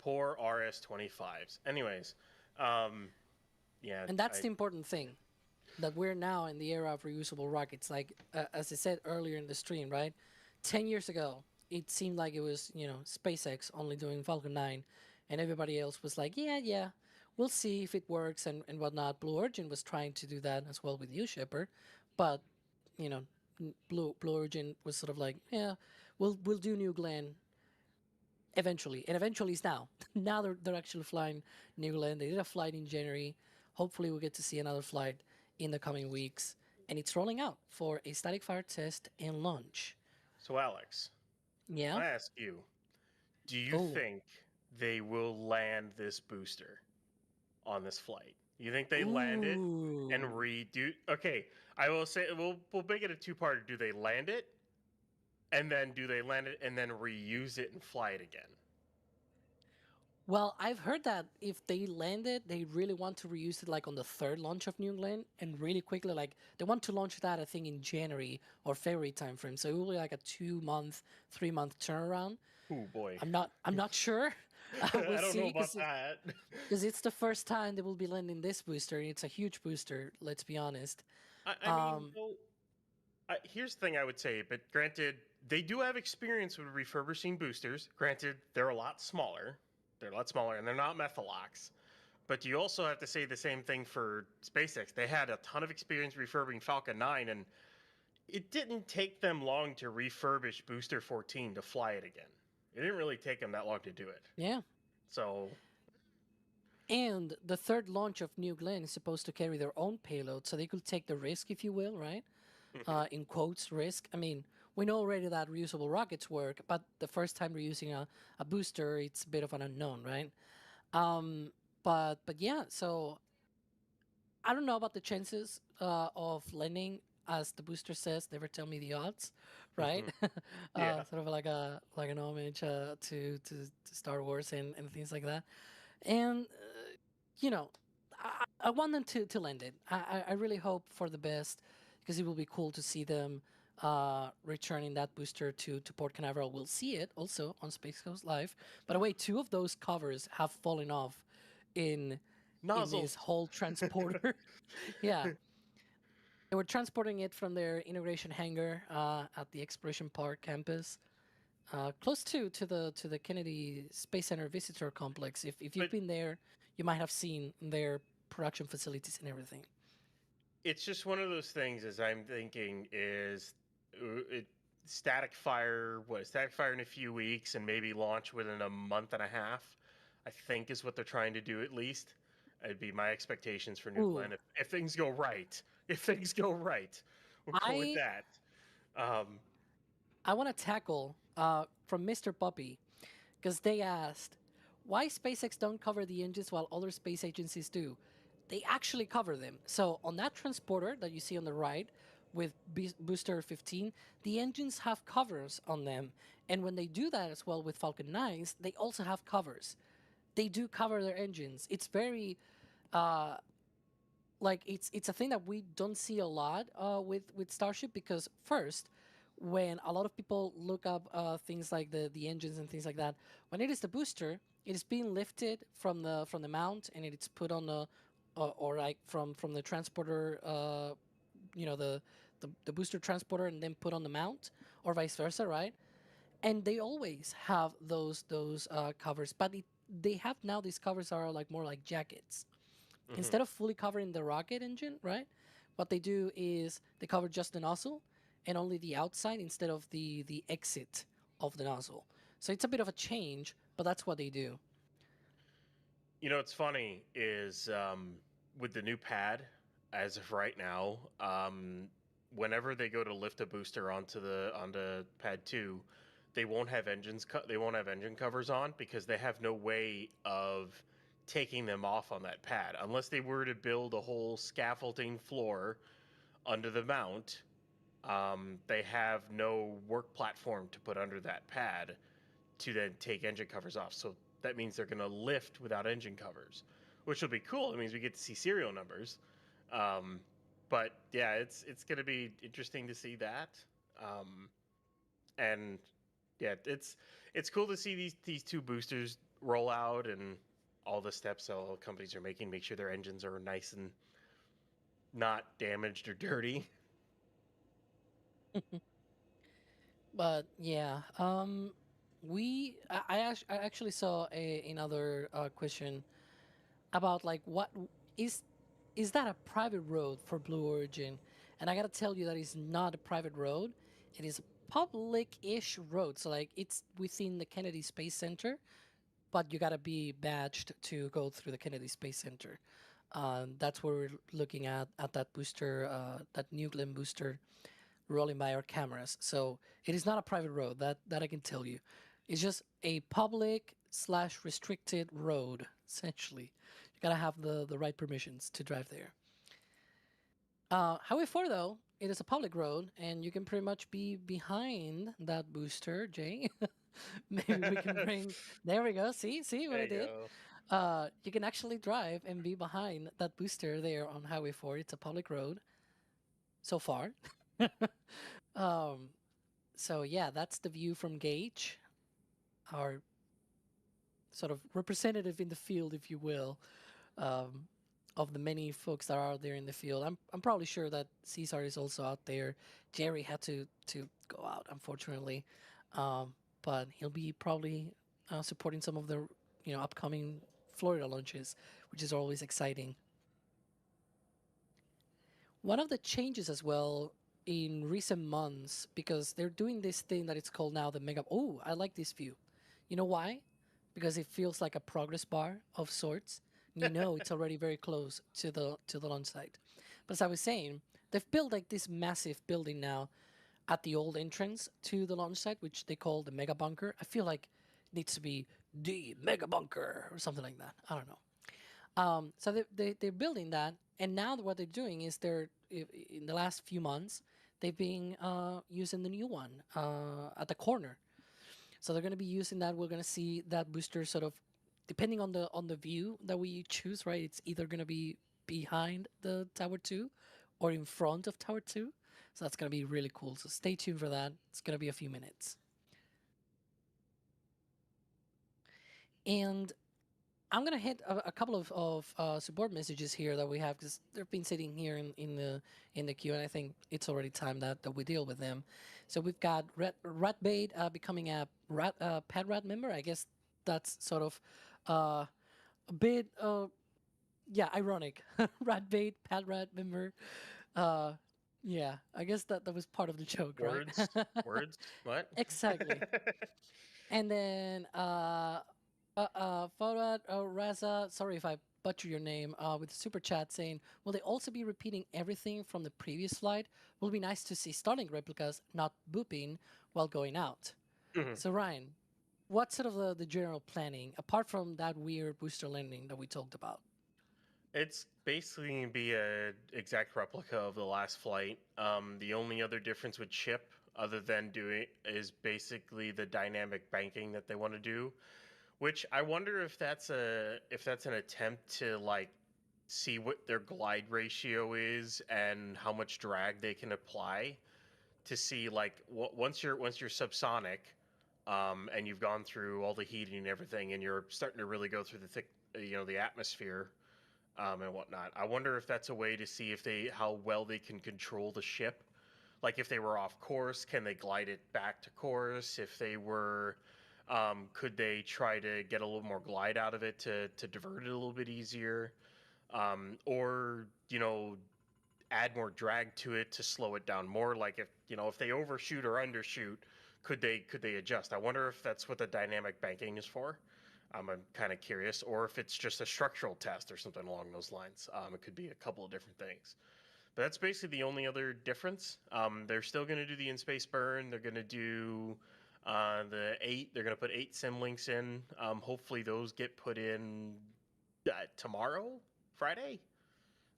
Poor RS-25s. Anyways, yeah. And that's the important thing, that we're now in the era of reusable rockets. Like, as I said earlier in the stream, right? 10 years ago, it seemed like it was, SpaceX only doing Falcon 9, and everybody else was like, yeah, we'll see if it works and whatnot. Blue Origin was trying to do that as well with you, Shepard, but, you know, Blue Origin was sort of like, yeah, we'll do New Glenn eventually, and eventually is now. Now they're actually flying New Glenn. They did a flight in January. Hopefully, we'll get to see another flight in the coming weeks, and it's rolling out for a static fire test and launch. So, Alex, Yeah. I ask you, do you Oh. think they will land this booster on this flight? You think they land it and Ooh. redo? Okay, I will say we'll make it a two-parter. Do they land it, and then do they land it and then reuse it and fly it again? Well, I've heard that if they land it, they really want to reuse it like on the third launch of New Glenn and really quickly. Like they want to launch that, I think, in January or February timeframe. So it will be like a 2 month, 3 month turnaround. Oh boy, I'm not sure. We'll I don't know see, about because that. it's the first time they will be landing this booster. It's a huge booster. Let's be honest. I mean, well, here's the thing I would say, but granted, they do have experience with refurbishing boosters. Granted, they're a lot smaller. They're a lot smaller, and they're not Methalox. But you also have to say the same thing for SpaceX. They had a ton of experience refurbishing Falcon 9, and it didn't take them long to refurbish Booster 14 to fly it again. It didn't really take them that long to do it. Yeah. So, And the third launch of New Glenn is supposed to carry their own payload, so they could take the risk, if you will, right? In quotes, risk. I mean, we know already that reusable rockets work, but the first time reusing a booster, it's a bit of an unknown, right? But yeah, so I don't know about the chances of landing, as the booster says. Never tell me the odds, right? yeah. Sort of like an homage to Star Wars and things like that. And you know, I want them to land it. I really hope for the best, because it will be cool to see them returning that booster to Port Canaveral. We'll see it also on Space Coast Live. By the way, two of those covers have fallen off in this Nozzles. whole transporter. Yeah, they were transporting it from their integration hangar at the Exploration Park campus, close to the Kennedy Space Center Visitor Complex. If you've But been there, you might have seen their production facilities and everything. it's just one of those things, as I'm thinking, is it static fire, static fire in a few weeks and maybe launch within a month and a half, I think is what they're trying to do at least. It'd be my expectations for New Ooh, Glenn if things go right. If things go right, we'll go with I that. Um, I want to tackle from Mr. Puppy, because they asked why SpaceX don't cover the engines while other space agencies do. They actually cover them. So on that transporter that you see on the right with Booster 15, the engines have covers on them, and when they do that as well with Falcon 9s, they also have covers. They do cover their engines. It's very like it's a thing that we don't see a lot with Starship, because first, when a lot of people look up things like the engines and things like that, when it is the booster, it is being lifted from the mount, and it's put on the or like from the transporter, the booster transporter, and then put on the mount, or vice versa, right? And they always have those covers, but they have now these covers are like more like jackets. mhm. Instead of fully covering the rocket engine, right? What they do is they cover just the nozzle and only the outside instead of the exit of the nozzle. So it's a bit of a change, but that's what they do. What's funny is with the new pad, as of right now, whenever they go to lift a booster onto pad 2, they won't have they won't have engine covers on because they have no way of taking them off on that pad unless they were to build a whole scaffolding floor under the mount. They have no work platform to put under that pad to then take engine covers off. So that means they're going to lift without engine covers, which will be cool. It means we get to see serial numbers. But yeah, it's going to be interesting to see that. And yeah, it's cool to see these two boosters rollout and all the steps all companies are making, make sure their engines are nice and not damaged or dirty. But yeah, I actually saw another question about like is is that a private road for Blue Origin? And I gotta tell you that it's not a private road. It is a public-ish road. So like it's within the Kennedy Space Center, but you gotta be badged to go through the Kennedy Space Center. That's where we're looking at that booster, that new Glenn booster rolling by our cameras. So it is not a private road. That I can tell you. It's just a public slash restricted road. Essentially, you gotta have the right permissions to drive there. Highway 4 though, it is a public road, and you can pretty much be behind that booster, Jay. Maybe we can bring. There we go. See what There I you did. go. You can actually drive and be behind that booster there on Highway 4. It's a public road so far. um, so yeah, that's the view from Gage, our sort of representative in the field, if you will, um, of the many folks that are out there in the field. I'm probably sure that Cesar is also out there. Jerry had to go out, unfortunately, um, but he'll be probably supporting some of the upcoming Florida launches, which is always exciting. One of the changes as well in recent months, because they're doing this thing that it's called now the mega. Oh, I like this view. You know why? Because it feels like a progress bar of sorts. You know it's already very close to the launch site. But as I was saying, they've built like this massive building now at the old entrance to the launch site, which they call the mega bunker. I feel like it needs to be the mega bunker or something like that. I don't know. So they're building that, and now what they're doing is in the last few months they've been using the new one at the corner. So they're going to be using that. We're going to see that booster sort of depending on the view that we choose. Right, it's either going to be behind the Tower 2 or in front of Tower 2. So that's going to be really cool. So stay tuned for that. It's going to be a few minutes. And I'm gonna hit a couple of support messages here that we have because they've been sitting here in the queue, and I think it's already time that we deal with them. So we've got Ratbait becoming a Pad Rat member. I guess that's sort of a bit yeah, ironic. Ratbait Pad Rat member. Uh, yeah, I guess that was part of the joke, right? Words, words. What? Exactly. And then Farad Raza, sorry if I butcher your name, with the super chat saying, will they also be repeating everything from the previous flight? Will be nice to see Starlink replicas not booping while going out. Mhm. So Ryan, what's sort of the general planning apart from that weird booster landing that we talked about? It's basically gonna be a exact replica of the last flight. The only other difference with Chip, other than doing, is basically the dynamic banking that they want to do. Which I wonder if that's an attempt to like see what their glide ratio is and how much drag they can apply to see like once you're subsonic, and you've gone through all the heating and everything, and you're starting to really go through the thick, the atmosphere, and whatnot. I wonder if that's a way to see if they how well they can control the ship. Like if they were off course, can they glide it back to course? If they were, could they try to get a little more glide out of it to divert it a little bit easier? Or add more drag to it to slow it down more. Like if they overshoot or undershoot, could they adjust? I wonder if that's what the dynamic banking is for. I'm kind of curious, or if it's just a structural test or something along those lines. It could be a couple of different things. But that's basically the only other difference. They're still going to do the in-space burn. They're going to do the 8. They're going to put 8 sim links in. Hopefully those get put in tomorrow, Friday.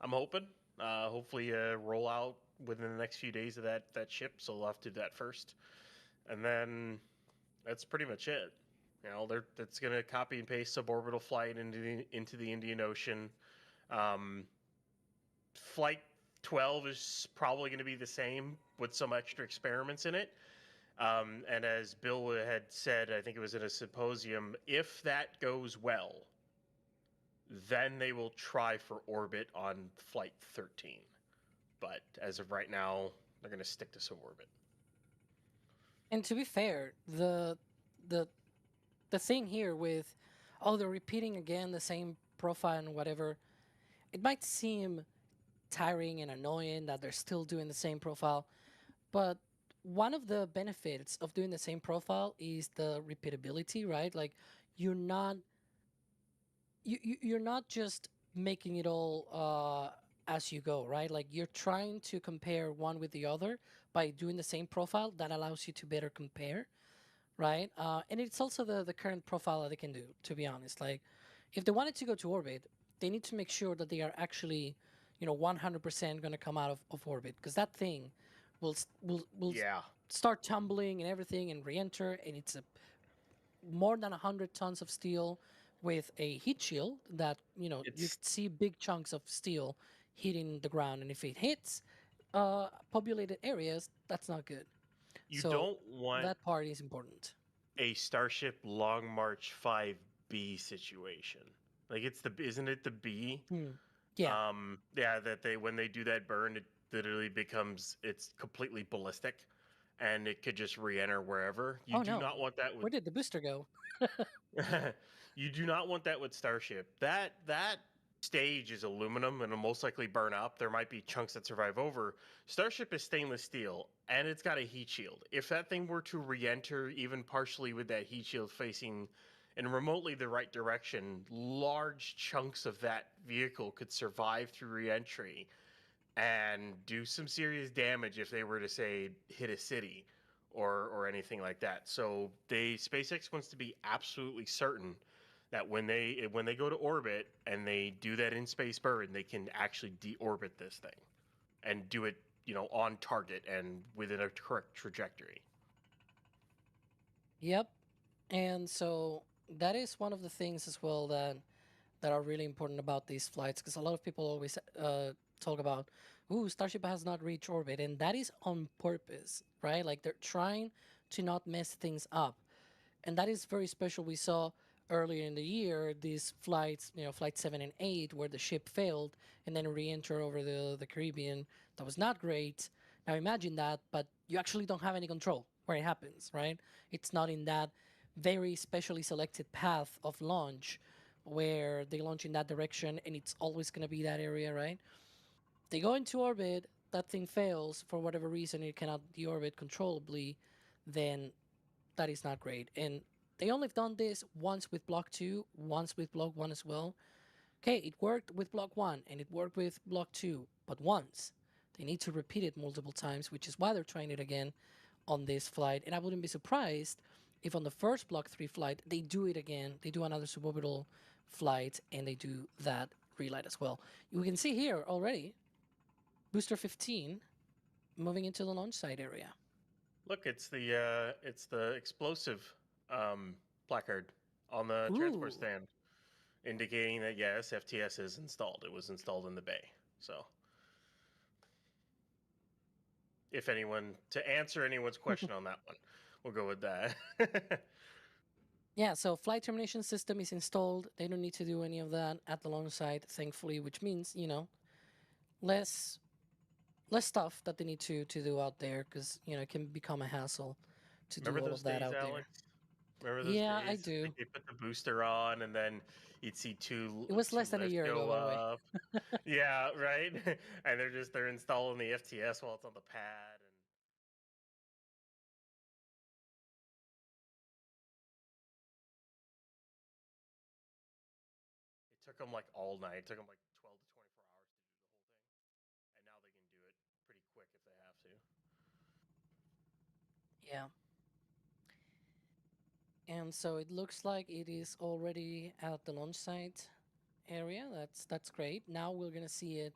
I'm hoping. Hopefully roll out within the next few days of that ship. So we'll have to do that first, and then that's pretty much it. That's going to copy and paste suborbital flight into the Indian Ocean. Um, Flight 12 is probably going to be the same with some extra experiments in it. And as Bill had said, I think it was in a symposium, if that goes well, then they will try for orbit on Flight 13. But as of right now, they're going to stick to suborbit. And to be fair, the the thing here with, oh, they're repeating again the same profile and whatever, it might seem tiring and annoying that they're still doing the same profile, but one of the benefits of doing the same profile is the repeatability, right? Like you're not you're not just making it all as you go, right? Like you're trying to compare one with the other by doing the same profile that allows you to better compare, right? And it's also the current profile that they can do, to be honest. Like if they wanted to go to orbit, they need to make sure that they are actually, 100% going to come out of orbit, because that thing will Yeah. start tumbling and everything and re-enter, and it's a more than 100 tons of steel with a heat shield that you It's could see big chunks of steel hitting the ground, and if it hits populated areas, that's not good. you So don't want that part is important. a Starship Long March 5B situation. Like it's the isn't it the B? Hmm. Yeah. Yeah, that they when they do that burn, it literally becomes it's completely ballistic, and it could just re-enter wherever. You Oh do no, not want that with where did the booster go? you do not want that with Starship. That stage is aluminum and will most likely burn up. There might be chunks that survive over. Starship is stainless steel and it's got a heat shield. If that thing were to re-enter even partially with that heat shield facing in remotely the right direction, large chunks of that vehicle could survive through re-entry and do some serious damage if they were to say hit a city or anything like that. So SpaceX wants to be absolutely certain that when they go to orbit and they do that in space burn, they can actually deorbit this thing and do it, on target and within a correct trajectory. Yep. And so that is one of the things as well that are really important about these flights, because a lot of people always talk about, ooh, Starship has not reached orbit, and that is on purpose, right? Like they're trying to not mess things up, and that is very special. We saw earlier in the year these flights, flight 7 and 8, where the ship failed and then re-enter over the Caribbean. That was not great. Now imagine that, but you actually don't have any control where it happens, right? It's not in that very specially selected path of launch where they launch in that direction and it's always going to be that area, right? They go into orbit, that thing fails for whatever reason, it cannot deorbit controllably, then that is not great. And they only have done this once with Block 2, once with Block 1 as well. Okay, it worked with Block 1 and it worked with Block 2, but once. They need to repeat it multiple times, which is why they're trying it again on this flight. And I wouldn't be surprised if on the first Block 3 flight, they do it again. They do another suborbital flight and they do that relight as well. You can see here already, Booster 15 moving into the launch site area. Look, it's the explosive placard on the transport Ooh. stand, indicating that yes, FTS is installed. It was installed in the bay. So if anyone to answer anyone's question on that one, we'll go with that. Yeah, so flight termination system is installed. They don't need to do any of that at the launch site, thankfully, which means, less less stuff that they need to do out there, because, it can become a hassle to do Remember all those of that days, out there. Alex? Remember those Yeah, I days? do. Like they put the booster on, and then you'd see two It was two less than a lifts year ago, go by the way. up. Yeah, right. And they're installing the FTS while it's on the pad, and it took them like all night. It took them like 12 to 24 hours to do the whole thing, and now they can do it pretty quick if they have to. Yeah. And so it looks like it is already at the launch site area. That's great. Now we're gonna see it.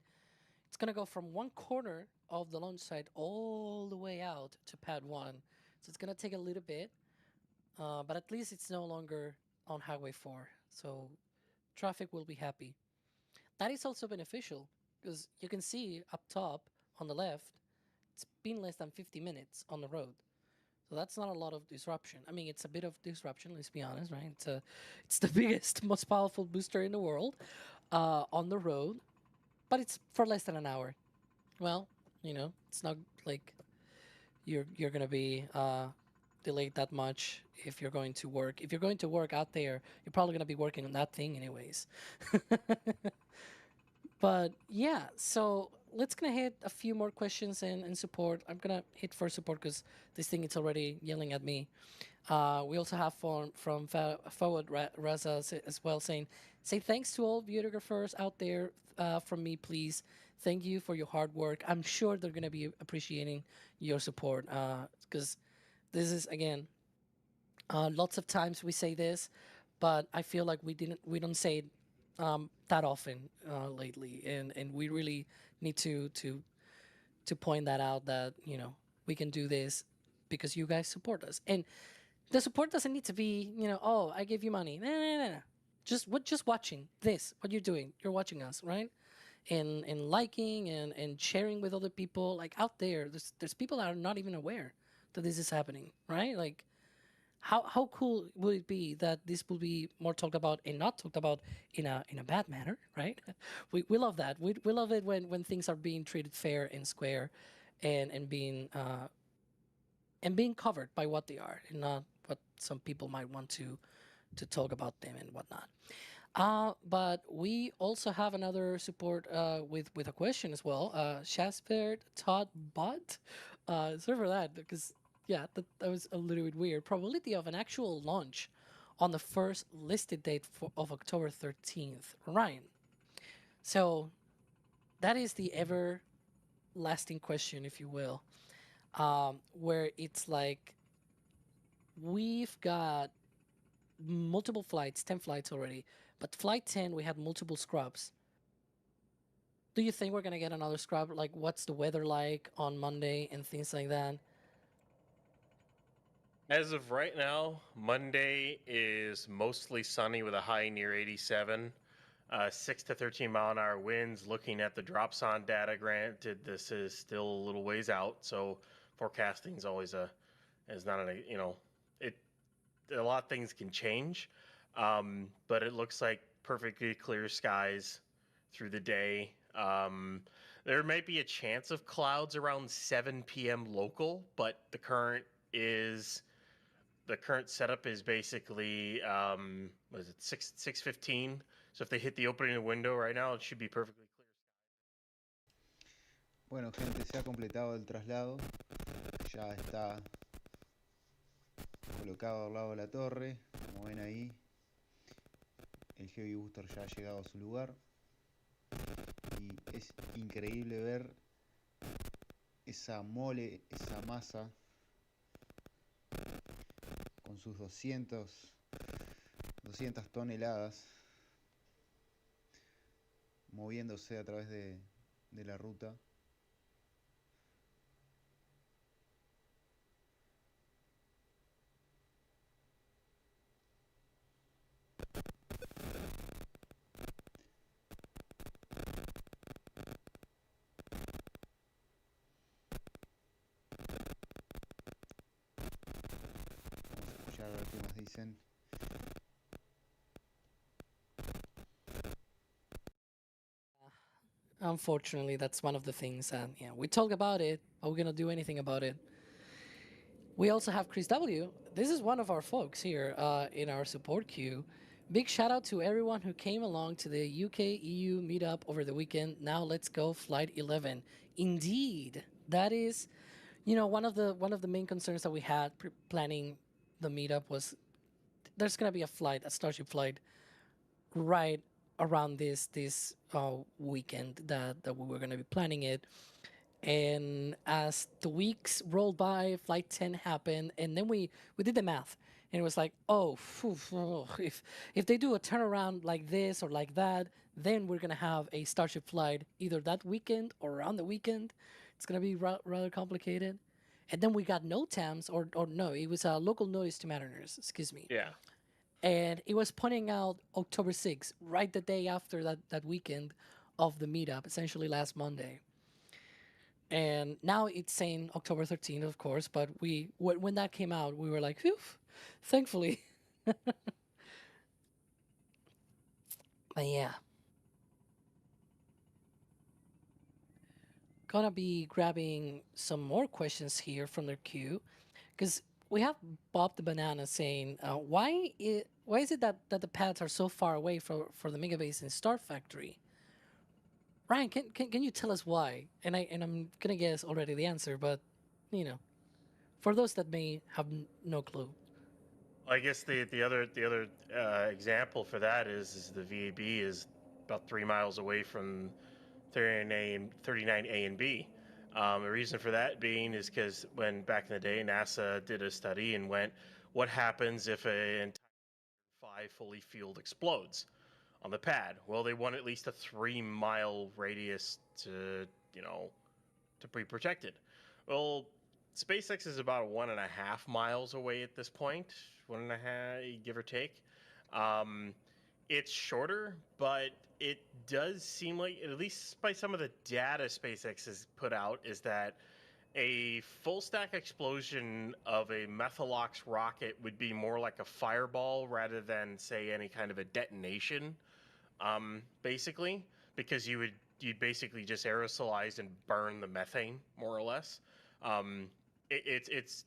It's gonna go from one corner of the launch site all the way out to pad 1. So it's gonna take a little bit, but at least it's no longer on Highway 4. So traffic will be happy. That is also beneficial because you can see up top on the left, it's been less than 50 minutes on the road. So that's not a lot of disruption. I mean, it's a bit of disruption. Let's be honest, right? It's the biggest, most powerful booster in the world on the road, but it's for less than an hour. Well, it's not like you're gonna be delayed that much if you're going to work. If you're going to work out there, you're probably gonna be working on that thing anyways. But yeah, so let's gonna hit a few more questions and support. I'm gonna hit for support because this thing is already yelling at me. We also have from Forward Raza as well say thanks to all videographers out there from me, please. Thank you for your hard work. I'm sure they're gonna be appreciating your support because this is again lots of times we say this, but I feel like we don't say it that often lately, and we really need to point that out that we can do this because you guys support us, and the support doesn't need to be oh, I give you money. No. Just watching this, what you're doing, you're watching us, right? And liking and sharing with other people like out there. There's people that are not even aware that this is happening, right? Like how cool would it be that this will be more talked about and not talked about in a bad manner, right? We love that. We love it when things are being treated fair and square, and being covered by what they are and not what some people might want to talk about them and whatnot. But we also have another support with a question as well. Shasper Todd Bot. Sorry for that because yeah, that was a little bit weird. Probability of an actual launch on the first listed date of October 13th. Ryan. So that is the ever lasting question, if you will, where it's like we've got multiple flights, 10 flights already, but flight 10, we had multiple scrubs. Do you think we're going to get another scrub? Like, what's the weather like on Monday and things like that? As of right now, Monday is mostly sunny with a high near 87. 6 to 13 mile an hour winds. Looking at the drops on data, granted, this is still a little ways out, so forecasting is always is not it. A lot of things can change, but it looks like perfectly clear skies through the day. There may be a chance of clouds around 7 p.m. local, but is the current setup is basically what is it 6:15. So if they hit the opening window right now, it should be perfectly clear. Bueno, gente, se ha completado el traslado. Ya está colocado al lado de la torre. Como ven ahí, el Heavy Booster ya ha llegado a su lugar. Y es increíble ver esa mole, esa masa, con sus 200 toneladas, moviéndose a través de la ruta. Vamos a escuchar a ver qué nos dicen. Unfortunately, that's one of the things, and yeah, we talk about it. Are we gonna do anything about it? We also have Chris W. This is one of our folks here in our support queue. Big shout out to everyone who came along to the UK EU meetup over the weekend. Now let's go flight 11. Indeed, that is, one of the main concerns that we had planning the meetup was there's gonna be a flight, a Starship flight, right around this weekend that we were gonna be planning it. And as the weeks rolled by, flight 10 happened, and then we did the math, and it was like, oh, phew, if they do a turnaround like this or like that, then we're gonna have a Starship flight either that weekend or around the weekend. It's gonna be rather complicated. And then we got no TAMs, or no, it was a local notice to mariners, excuse me. Yeah. And it was pointing out October 6th, right the day after that weekend of the meetup, essentially last Monday. And now it's saying October 13th, of course, but when that came out, we were like, phew, thankfully. But yeah. Gonna be grabbing some more questions here from their queue, because we have Bob the Banana saying, why is it that the pads are so far away for the mega base in Star Factory? Ryan, can you tell us why? And I'm gonna guess already the answer, but you know, for those that may have no clue. I guess the other example for that is the VAB is about 3 miles away from 39A and B. The reason for that being is because when back in the day NASA did a study and went, what happens if an entire 5 fully fueled explodes on the pad? Well, they want at least a 3 mile radius to to be protected. Well, SpaceX is about 1.5 miles away at this point, 1.5, give or take. Um, it's shorter, but it does seem like, at least by some of the data SpaceX has put out, is that a full stack explosion of a Methalox rocket would be more like a fireball rather than, say, any kind of a detonation, basically, because you'd basically just aerosolize and burn the methane, more or less. Um, it's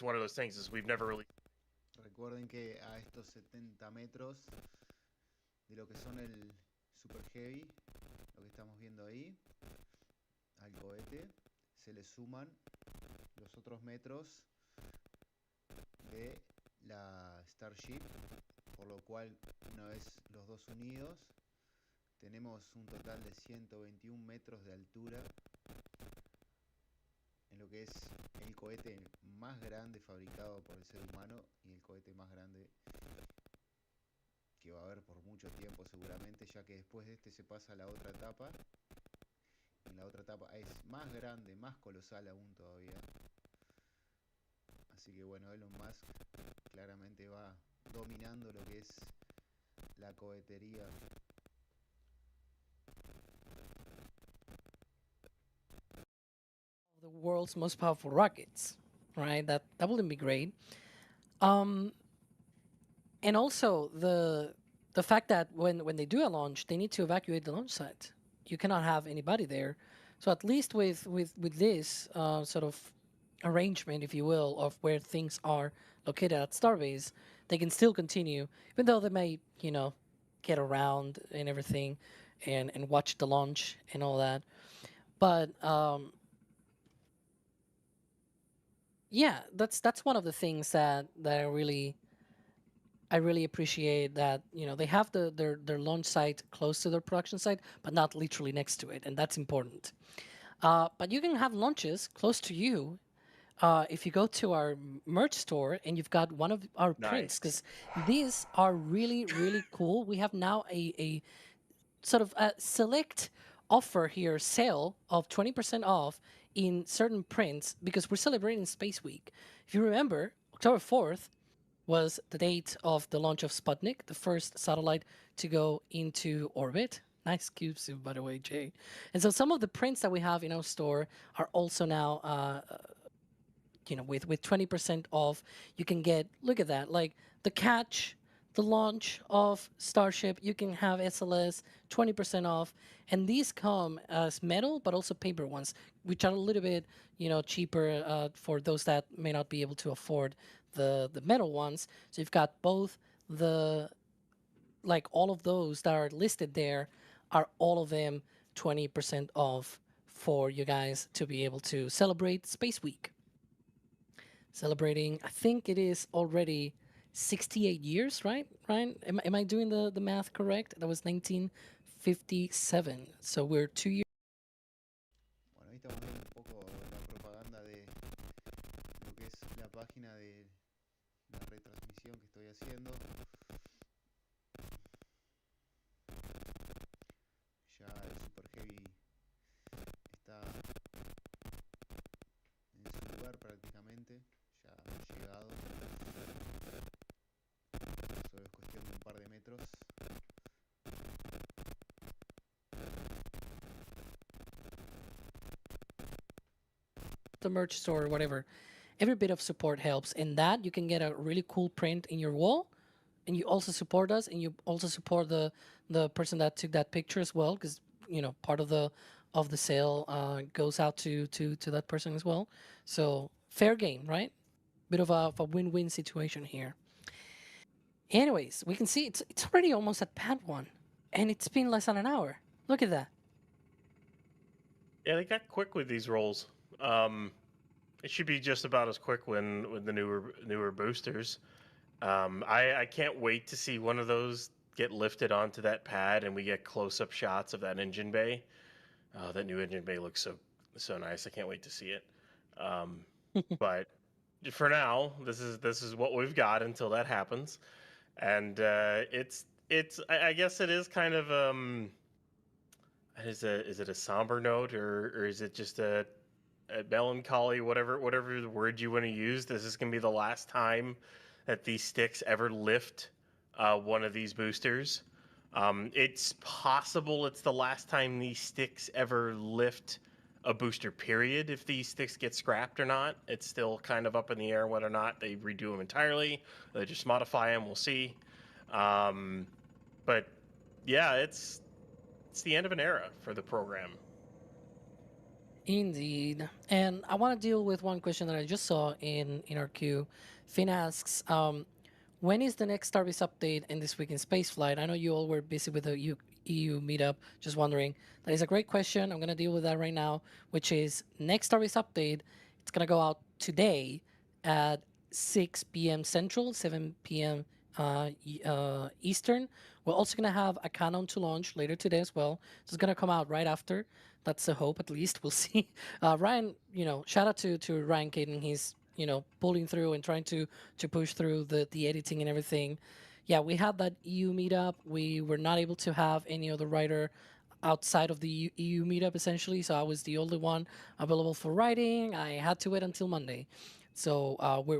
one of those things is we've never really. Recuerden que a estos 70 metros de lo que son el Super Heavy, lo que estamos viendo ahí, al cohete, se le suman los otros metros de la Starship, por lo cual una vez los dos unidos tenemos un total de 121 metros de altura en lo que es el cohete más grande fabricado por el ser humano y el cohete más grande que va a haber por mucho tiempo seguramente, ya que después de este se pasa a la otra etapa. En la otra etapa es más grande, más colosal aún todavía. Así que bueno, Elon Musk claramente va dominando lo que es la cohetería. The world's most powerful rockets, right? That wouldn't be great. Um, and also the fact that when they do a launch, they need to evacuate the launch site. You cannot have anybody there. So at least with this sort of arrangement, if you will, of where things are located at Starbase, they can still continue, even though they may, get around and everything, and watch the launch and all that. But yeah, that's one of the things that I really appreciate, that they have their launch site close to their production site, but not literally next to it, and that's important. But you can have launches close to you if you go to our merch store and you've got one of our prints, Nice. because these are really really cool. We have now a sort of a select offer here, sale of 20% off in certain prints, because we're celebrating Space Week. If you remember, October 4th was the date of the launch of Sputnik, the first satellite to go into orbit. Nice cube suit, by the way, Jay. And so some of the prints that we have in our store are also now, with 20% off. You can get, look at that, like the catch, the launch of Starship. You can have SLS 20% off, and these come as metal, but also paper ones, which are a little bit, cheaper for those that may not be able to afford the metal ones. So you've got both the, like, all of those that are listed there are all of them 20% off for you guys to be able to celebrate Space Week. Celebrating, I think it is already 68 years, right? Ryan, am I doing the math correct? That was 1957. So we're 2 years. Bueno, ahí estamos viendo un poco la propaganda de lo que es la página de la retransmisión que estoy haciendo. Ya el Super Heavy está en su lugar prácticamente, ya ha llegado. Solo es cuestión de un par de metros. the merch store or whatever, every bit of support helps. And that you can get a really cool print in your wall, and you also support us, and you also support the person that took that picture as well, because part of the sale goes out to that person as well. So fair game, right? Bit of a win-win situation here. Anyways, we can see it's already almost at pad 1, and it's been less than an hour. Look at that. Yeah, they got quick with these rolls. It should be just about as quick when with the newer boosters. I can't wait to see one of those get lifted onto that pad and we get close-up shots of that engine bay. That new engine bay looks so nice. I can't wait to see it. But for now, this is what we've got until that happens, and it's I guess it is kind of is it a somber note, or is it just a melancholy, whatever the word you want to use. This is going to be the last time that these sticks ever lift one of these boosters. It's possible it's the last time these sticks ever lift a booster, period. If these sticks get scrapped or not, it's still kind of up in the air whether or not they redo them entirely. They just modify them. We'll see. But yeah, it's the end of an era for the program. Indeed. And I want to deal with one question that I just saw in our queue. Finn asks, when is the next Starbase update in this week in spaceflight? I know you all were busy with the EU meetup. Just wondering. That is a great question. I'm going to deal with that right now, which is next Starbase update. It's going to go out today at 6 p.m. Central, 7 p.m. Eastern. We're also going to have a countdown to launch later today as well. So it's going to come out right after. That's the hope, at least. We'll see. Ryan, shout out to Ryan Caden. He's, pulling through and trying to push through the editing and everything. Yeah, we had that EU meetup. We were not able to have any other writer outside of the EU meetup, essentially. So I was the only one available for writing. I had to wait until Monday. So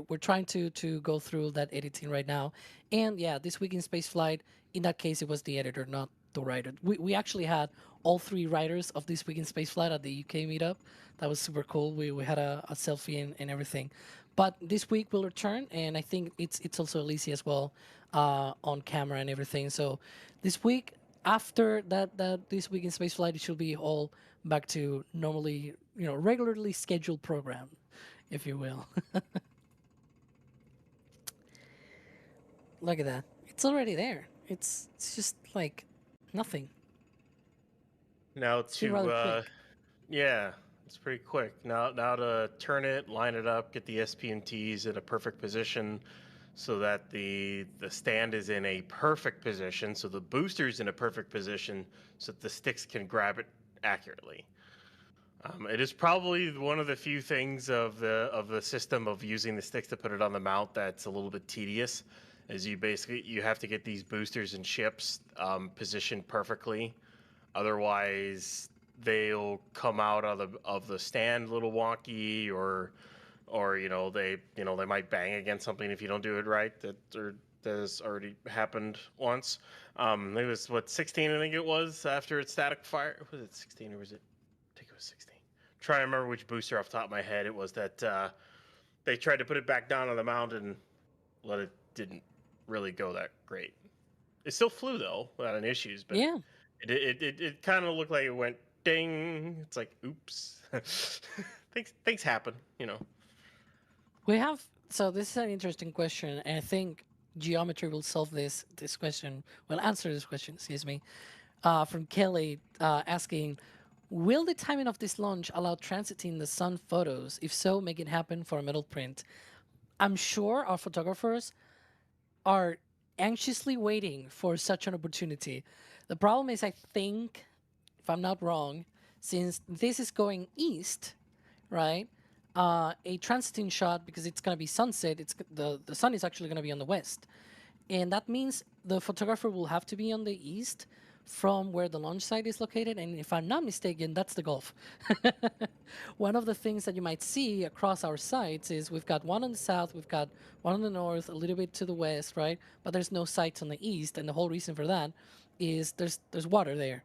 we're trying to go through that editing right now. And yeah, this week in spaceflight, in that case, it was the editor, not the writer. We actually had all 3 writers of this week in spaceflight at the UK meetup. That was super cool. We had a selfie and everything. But this week we'll return, and I think it's also Alicia as well on camera and everything. So this week, after that this week in spaceflight, it should be all back to normally, regularly scheduled program, if you will. Look at that. It's already there. It's just like nothing. Now It's been rather quick. yeah, it's pretty quick. Now to turn it, line it up, get the SPMTs in a perfect position so that the stand is in a perfect position, so the booster's in a perfect position so that the sticks can grab it accurately. It is probably one of the few things of the system of using the sticks to put it on the mount that's a little bit tedious, is you have to get these boosters and ships positioned perfectly. Otherwise, they'll come out of the stand a little wonky, or they might bang against something if you don't do it right. That has already happened once. It was 16, I think it was, after its static fire. Was it 16 or was it? I think it was 16. Try to remember which booster off the top of my head it was that they tried to put it back down on the mount and it didn't really go that great. It still flew though without any issues, but Yeah. It kind of looked like it went ding. It's like, oops. Things happen, We have, so this is an interesting question, and I think geometry will solve this question. Will answer this question. Excuse me. From Kelly asking, will the timing of this launch allow transiting the sun photos? If so, make it happen for a metal print. I'm sure our photographers are anxiously waiting for such an opportunity. The problem is, I think, if I'm not wrong, since this is going east, right? A transiting shot, because it's going to be sunset, the sun is actually going to be on the west. And that means the photographer will have to be on the east from where the launch site is located. And if I'm not mistaken, that's the Gulf. One of the things that you might see across our sites is we've got one on the south, we've got one on the north, a little bit to the west, right? But there's no sites on the east. And the whole reason for that is there's water there.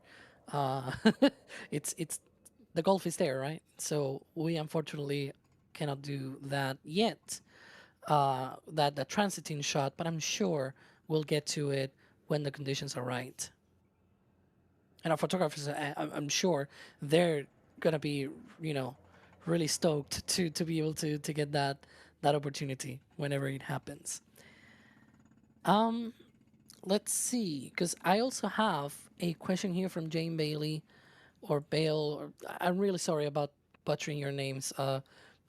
It's the Gulf is there, right? So we unfortunately cannot do that yet. That transiting shot, but I'm sure we'll get to it when the conditions are right. And our photographers, I'm sure they're gonna be, you know, really stoked to be able to get that opportunity whenever it happens. Um, let's see, because I also have a question here from Jane Bailey or Bale. Or, I'm really sorry about butchering your names.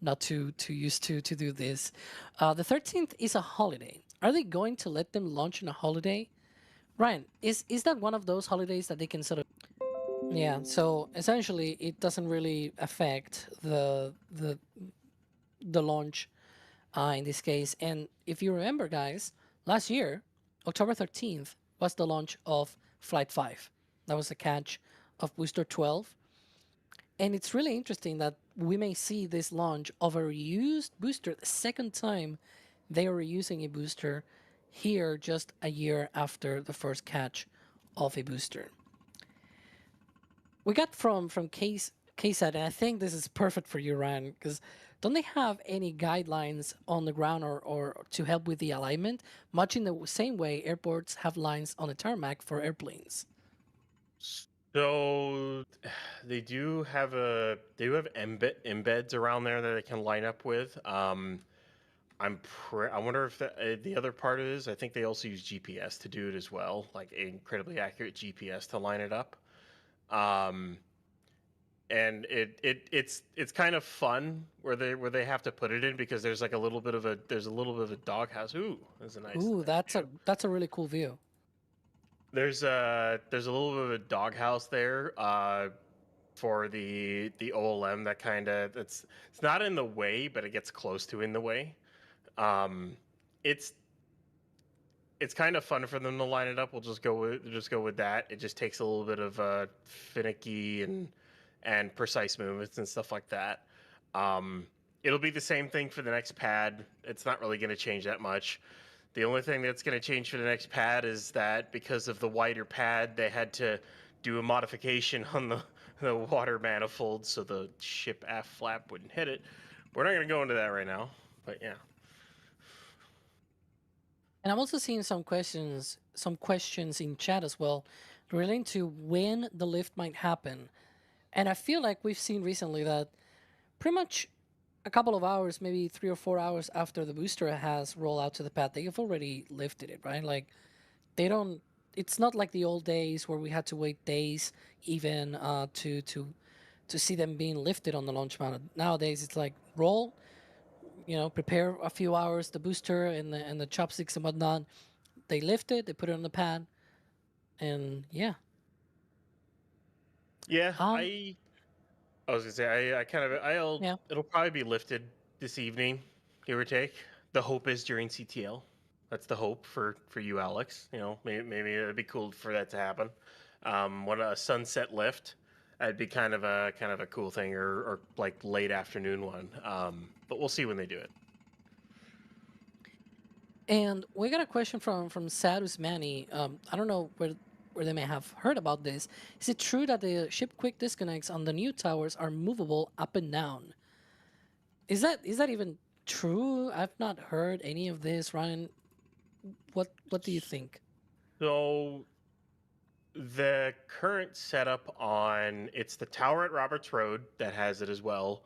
Not too used to do this. The 13th is a holiday. Are they going to let them launch on a holiday? Ryan, is that one of those holidays that they can sort of? Yeah. So essentially, it doesn't really affect the launch in this case. And if you remember, guys, last year, October 13th was the launch of Flight 5. That was the catch of Booster 12. And it's really interesting that we may see this launch of a reused booster the second time they are reusing a booster here just a year after the first catch of a booster. We got from KSAT, and I think this is perfect for you, Ryan, because don't they have any guidelines on the ground or to help with the alignment? Much in the same way airports have lines on the tarmac for airplanes. So they do have embeds around there that they can line up with. I wonder if the other part is, I think they also use GPS to do it as well, like incredibly accurate GPS to line it up. Um, and it's kind of fun where they have to put it in because there's like a little bit of a doghouse. Ooh, that's a nice Ooh, view. that's a really cool view. There's a little bit of a doghouse there for the OLM that kind of it's not in the way, but it gets close to in the way. Um, it's it's kind of fun for them to line it up. We'll just go with that. It just takes a little bit of finicky and precise movements and stuff like that. Um, it'll be the same thing for the next pad. It's not really going to change that much. The only thing that's going to change for the next pad is that because of the wider pad, they had to do a modification on the water manifold so the ship aft flap wouldn't hit it. We're not going to go into that right now, but yeah. And I'm also seeing some questions in chat as well relating to when the lift might happen. And I feel like we've seen recently that pretty much a couple of hours, maybe 3 or 4 hours after the booster has rolled out to the pad, they've already lifted it, right? Like they don't. It's not like the old days where we had to wait days even to see them being lifted on the launch mount. Nowadays, it's like roll, prepare a few hours the booster and the chopsticks and whatnot. They lift it, they put it on the pad, and yeah. Yeah, Um, I was gonna say yeah. it'll probably be lifted this evening, give or take. The hope is during CTL. That's the hope for you, Alex. Maybe it'd be cool for that to happen. What a sunset lift, that'd be kind of a cool thing, or like late afternoon one. But we'll see when they do it. And we got a question from Sad Usmani. I don't know where they may have heard about this. Is it true that the ship quick disconnects on the new towers are movable up and down? Is that even true? I've not heard any of this, Ryan. What do you think? So the current setup on it's the tower at Roberts Road that has it as well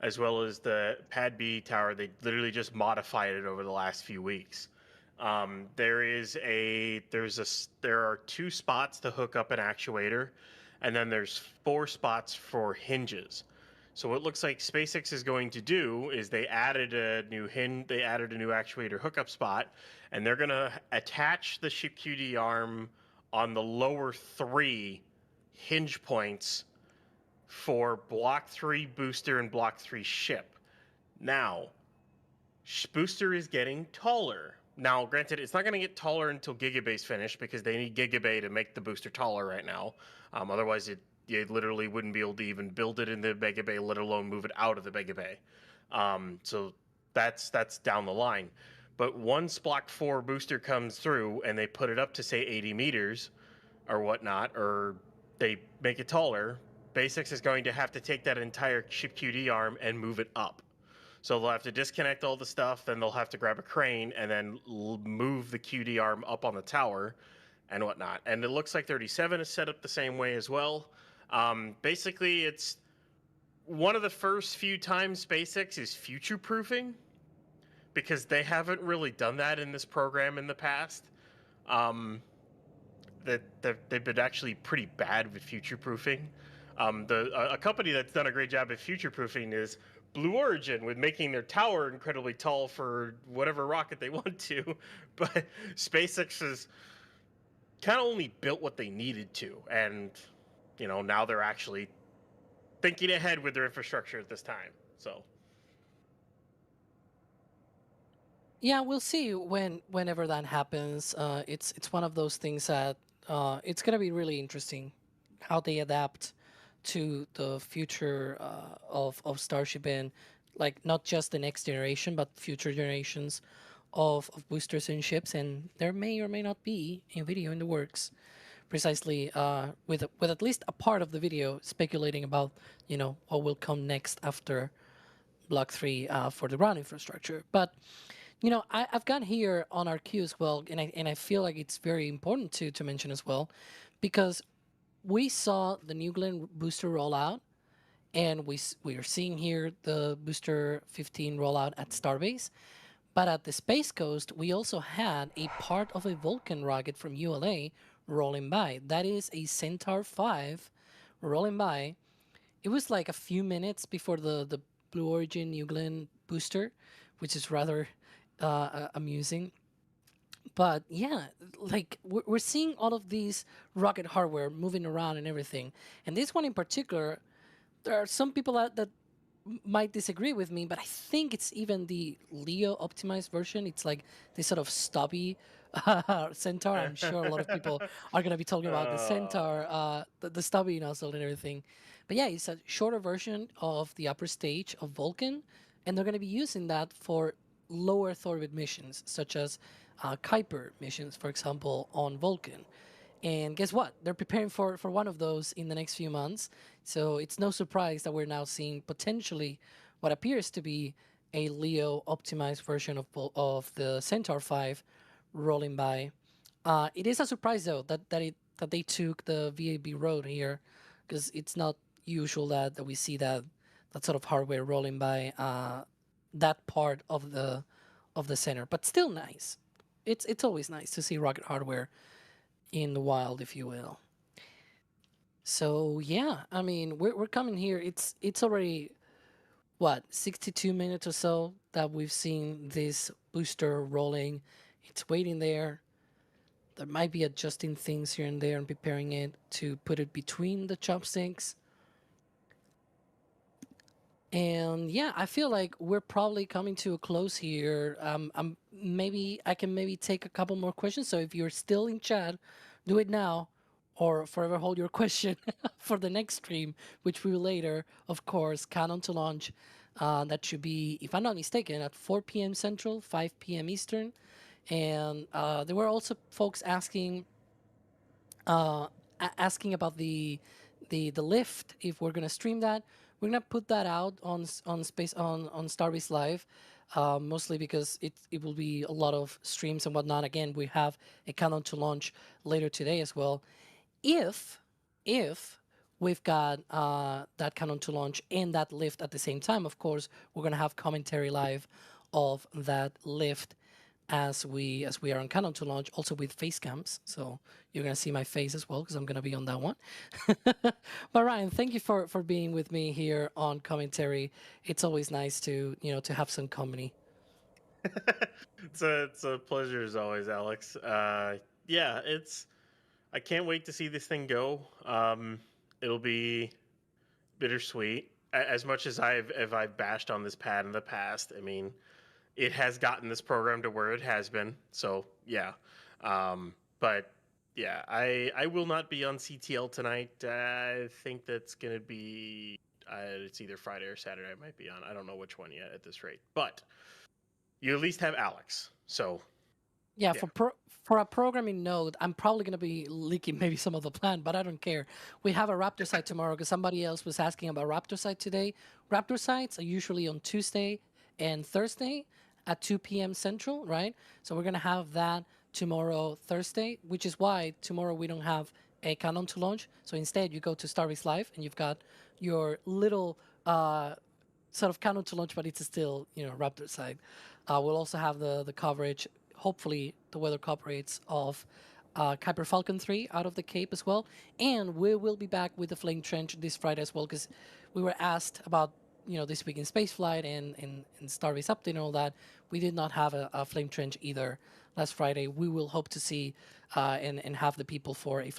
as the Pad B tower. They literally just modified it over the last few weeks. There are two spots to hook up an actuator, and then there's four spots for hinges. So what looks like SpaceX is going to do is they added a new actuator hookup spot, and they're going to attach the ship QD arm on the lower three hinge points for Block 3 booster and Block 3 ship. Now, booster is getting taller. Now, granted, it's not going to get taller until Gigabay's finished because they need Gigabay to make the booster taller right now. Otherwise, you literally wouldn't be able to even build it in the Mega Bay, let alone move it out of the Mega Bay. So that's down the line. But once Block 4 booster comes through and they put it up to, say, 80 meters or whatnot, or they make it taller, SpaceX is going to have to take that entire ship QD arm and move it up. So they'll have to disconnect all the stuff, then they'll have to grab a crane and then move the QD arm up on the tower and whatnot. And it looks like 37 is set up the same way as well. Basically, it's one of the first few times SpaceX is future-proofing, because they haven't really done that in this program in the past. They've been actually pretty bad with future-proofing. A company that's done a great job at future-proofing is Blue Origin, with making their tower incredibly tall for whatever rocket they want to. But SpaceX has kind of only built what they needed to, and now they're actually thinking ahead with their infrastructure at this time. So Yeah, we'll see whenever that happens. It's one of those things that it's gonna be really interesting how they adapt to the future of Starship, and like not just the next generation, but future generations of boosters and ships. And there may or may not be a video in the works, precisely with at least a part of the video speculating about what will come next after Block 3 for the ground infrastructure. But I've got here on our queue as well, and I feel like it's very important to mention as well, because we saw the New Glenn booster rollout, and we are seeing here the booster 15 rollout at Starbase. But at the Space Coast, we also had a part of a Vulcan rocket from ULA rolling by. That is a Centaur 5 rolling by. It was like a few minutes before the Blue Origin New Glenn booster, which is rather amusing. But yeah, like we're seeing all of these rocket hardware moving around and everything. And this one in particular, there are some people that might disagree with me, but I think it's even the Leo optimized version. It's like this sort of stubby Centaur. I'm sure a lot of people are going to be talking about the Centaur, the stubby nozzle and everything. But yeah, it's a shorter version of the upper stage of Vulcan, and they're going to be using that for low Earth orbit missions, such as Kuiper missions, for example, on Vulcan. And guess what? They're preparing for one of those in the next few months. So it's no surprise that we're now seeing potentially what appears to be a Leo optimized version of the Centaur 5 rolling by. It is a surprise though that they took the VAB road here, because it's not usual that we see that sort of hardware rolling by that part of the center. But still nice. It's always nice to see rocket hardware in the wild, if you will. So yeah, I mean, we're coming here. It's already what, 62 minutes or so that we've seen this booster rolling. It's waiting there. There might be adjusting things here and there and preparing it to put it between the chopsticks. And yeah, I feel like we're probably coming to a close here. I can maybe take a couple more questions. So if you're still in chat, do it now, or forever hold your question for the next stream, which we will later, of course, count on to launch. That should be, if I'm not mistaken, at 4 p.m. Central, 5 p.m. Eastern. And there were also folks asking about the lift, if we're gonna stream that. We're gonna put that out on Starbase Live, mostly because it will be a lot of streams and whatnot. Again, we have a countdown to launch later today as well. If we've got that countdown to launch and that lift at the same time, of course, we're gonna have commentary live of that lift as we are on countdown to launch, also with face cams. So you're gonna see my face as well, because I'm gonna be on that one. But Ryan, thank you for being with me here on commentary. It's always nice to to have some company. it's a pleasure as always, Alex. Yeah, I can't wait to see this thing go. It'll be bittersweet. As much as I've bashed on this pad in the past, I mean, it has gotten this program to where it has been. So yeah, but yeah, I will not be on CTL tonight. I think that's gonna be it's either Friday or Saturday. I might be on. I don't know which one yet at this rate. But you at least have Alex. So yeah. For a programming note, I'm probably going to be leaking maybe some of the plan, but I don't care. We have a Raptor site tomorrow, because somebody else was asking about Raptor site today. Raptor sites are usually on Tuesday and Thursday at 2 p.m. Central, right? So we're going to have that tomorrow, Thursday, which is why tomorrow we don't have a countdown to launch. So instead, you go to Starbase Live and you've got your little sort of countdown to launch, but it's still, Raptor side. We'll also have the coverage, hopefully the weather cooperates, of Kuiper Falcon 3 out of the Cape as well. And we will be back with the Flame Trench this Friday as well, because we were asked about, this week in spaceflight and Starbase Update and all that. We did not have a Flame Trench either last Friday. We will hope to see and have the people for a Flame